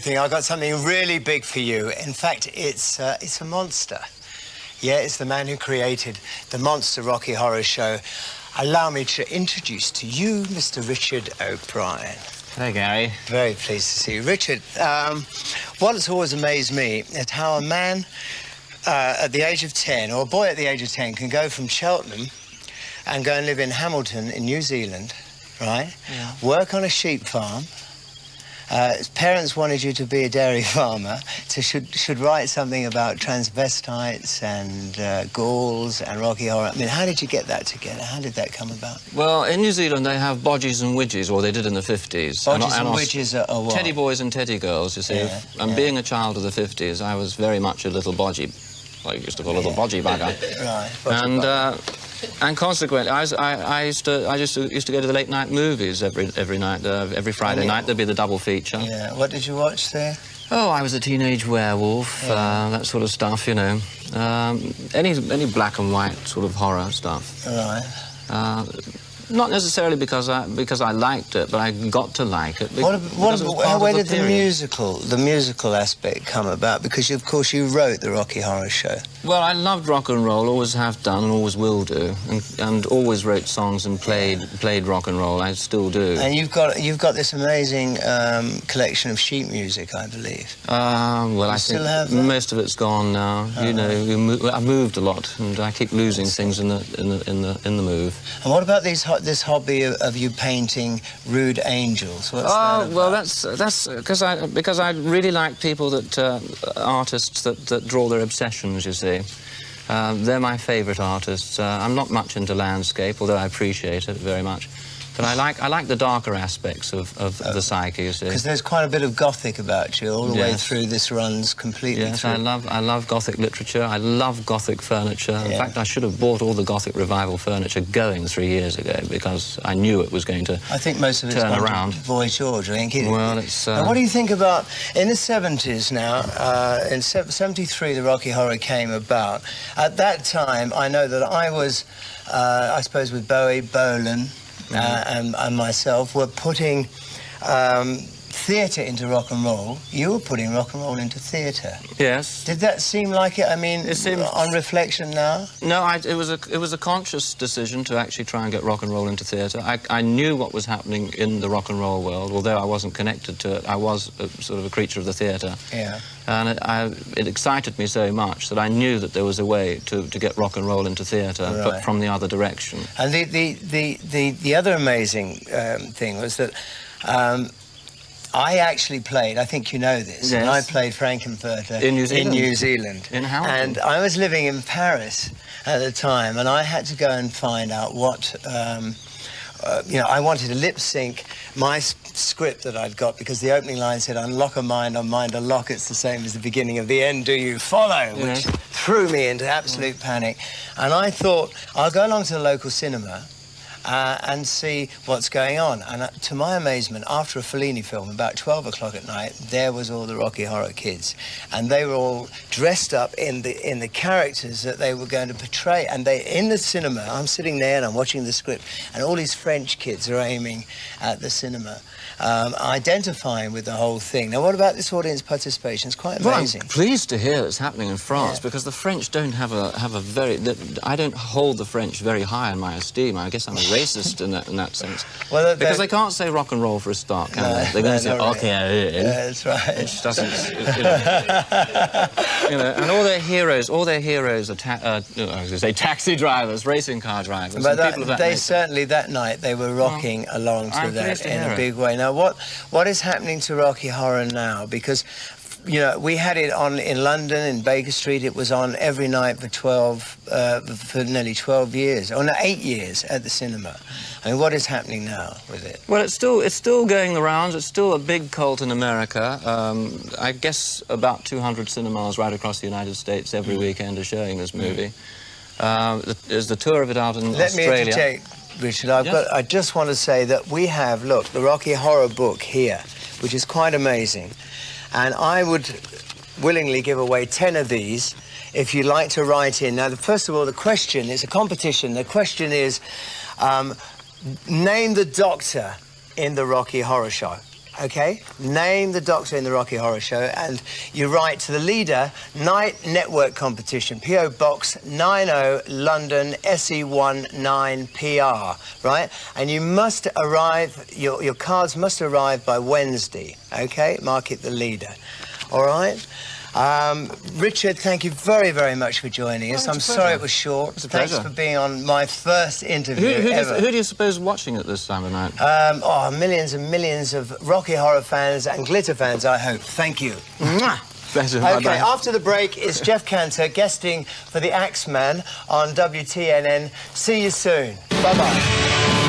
thing. I've got something really big for you. In fact, it's a monster. Yeah, it's the man who created the monster Rocky Horror Show. Allow me to introduce to you Mr. Richard O'Brien. Hey, Gary. Very pleased to see you. Richard, what's always amazed me is how a man at the age of 10, or a boy at the age of 10, can go from Cheltenham and go and live in Hamilton in New Zealand, right? Yeah. Work on a sheep farm. His parents wanted you to be a dairy farmer, so should write something about transvestites and Gauls and Rocky Horror. I mean, how did you get that together? How did that come about? Well, in New Zealand they have bodgies and widgies, or they did in the 50s. Bodgies and widgies are what? Teddy boys and teddy girls, you see. Yeah, and being a child of the 50s, I was very much a little bodgy. I used to call a little bodgy bugger. Right. And consequently, I used to go to the late night movies every night. Every Friday night there'd be the double feature. Yeah. What did you watch there? Oh, I was a teenage werewolf, that sort of stuff, you know. Any black and white sort of horror stuff. Right. Not necessarily because I liked it, but I got to like it. Where did the musical aspect come about? Because of course you wrote the Rocky Horror Show. Well, I loved rock and roll, always have done and always will do, and always wrote songs and played rock and roll. I still do. And you've got this amazing collection of sheet music, I believe. Well, I think most of it's gone now. You know, I moved a lot, and I keep losing things in the move. And what about this hobby of you painting rude angels? What's that about? Well, that's because I really like people artists that draw their obsessions, you see. They're my favourite artists. I'm not much into landscape, although I appreciate it very much. But I like the darker aspects of the psyche, you see. Because there's quite a bit of Gothic about you all the way through. This runs completely through. Yes, I love Gothic literature. I love Gothic furniture. In fact, I should have bought all the Gothic revival furniture going 3 years ago because I knew it was going to I think most of it's turn around. Boy George, I think. Well, it's... Now, what do you think about... In the 70s now, in 73, the Rocky Horror came about. At that time, I know that I was, I suppose, with Bowie, Bolan... and myself were putting theatre into rock and roll. You were putting rock and roll into theatre. Yes. Did that seem like it? I mean, it seemed... on reflection now? No, it was a conscious decision to actually try and get rock and roll into theatre. I knew what was happening in the rock and roll world, although I wasn't connected to it. I was sort of a creature of the theatre. Yeah. And it excited me so much that I knew that there was a way to get rock and roll into theatre, but from the other direction. And the other amazing thing was that I actually played, I think you know this, and I played Frankenfurter in New Zealand. In Hamilton. And I was living in Paris at the time, and I had to go and find out what... you know, I wanted to lip-sync my script that I'd got because the opening line said, unlock a mind, on mind a lock, it's the same as the beginning of the end, do you follow? Which threw me into absolute panic. And I thought, I'll go along to the local cinema and see what's going on. And to my amazement, after a Fellini film, about 12 o'clock at night, there was all the Rocky Horror kids. And they were all dressed up in the characters that they were going to portray. And in the cinema, I'm sitting there and I'm watching the script, and all these French kids are aiming at the cinema, identifying with the whole thing. Now, what about this audience participation? It's quite amazing. Well, I'm pleased to hear it's happening in France, because the French don't have a very... I don't hold the French very high in my esteem. I guess I'm a racist in that sense. Well, because they can't say rock and roll for a start, can they? They're going to say, okay, yeah, that's right. Which doesn't... you know, and all their heroes are I was going to say taxi drivers, racing car drivers. But they certainly, that night, they were rocking along to that in a big way. Now, what is happening to Rocky Horror now? Because, you know, we had it on in London, in Baker Street. It was on every night for nearly 12 years, or no, 8 years at the cinema. I mean, what is happening now with it? Well, it's still going the rounds. It's still a big cult in America. I guess about 200 cinemas right across the United States every weekend are showing this movie. There's the tour of it out in Australia. Let me interject, Richard. I just want to say that we have, look, the Rocky Horror book here, which is quite amazing. And I would willingly give away 10 of these if you'd like to write in. Now, first of all, the question is a competition. The question is, name the doctor in the Rocky Horror Show. okay? Name the Doctor in the Rocky Horror Show, and you write to the Leader Night Network Competition, P.O. Box 90, London, SE19PR, right? And you must arrive, your cards must arrive by Wednesday, okay? Mark it the Leader, all right? Richard, thank you very, very much for joining us. I'm sorry it was short. Thanks for being on my first interview ever. Who do you suppose watching at this time of night? Millions and millions of Rocky Horror fans and Glitter fans, I hope. Thank you. Pleasure. Okay, Bye-bye. after the break is Jeff Cantor guesting for the Axeman on WTNN. See you soon. Bye-bye.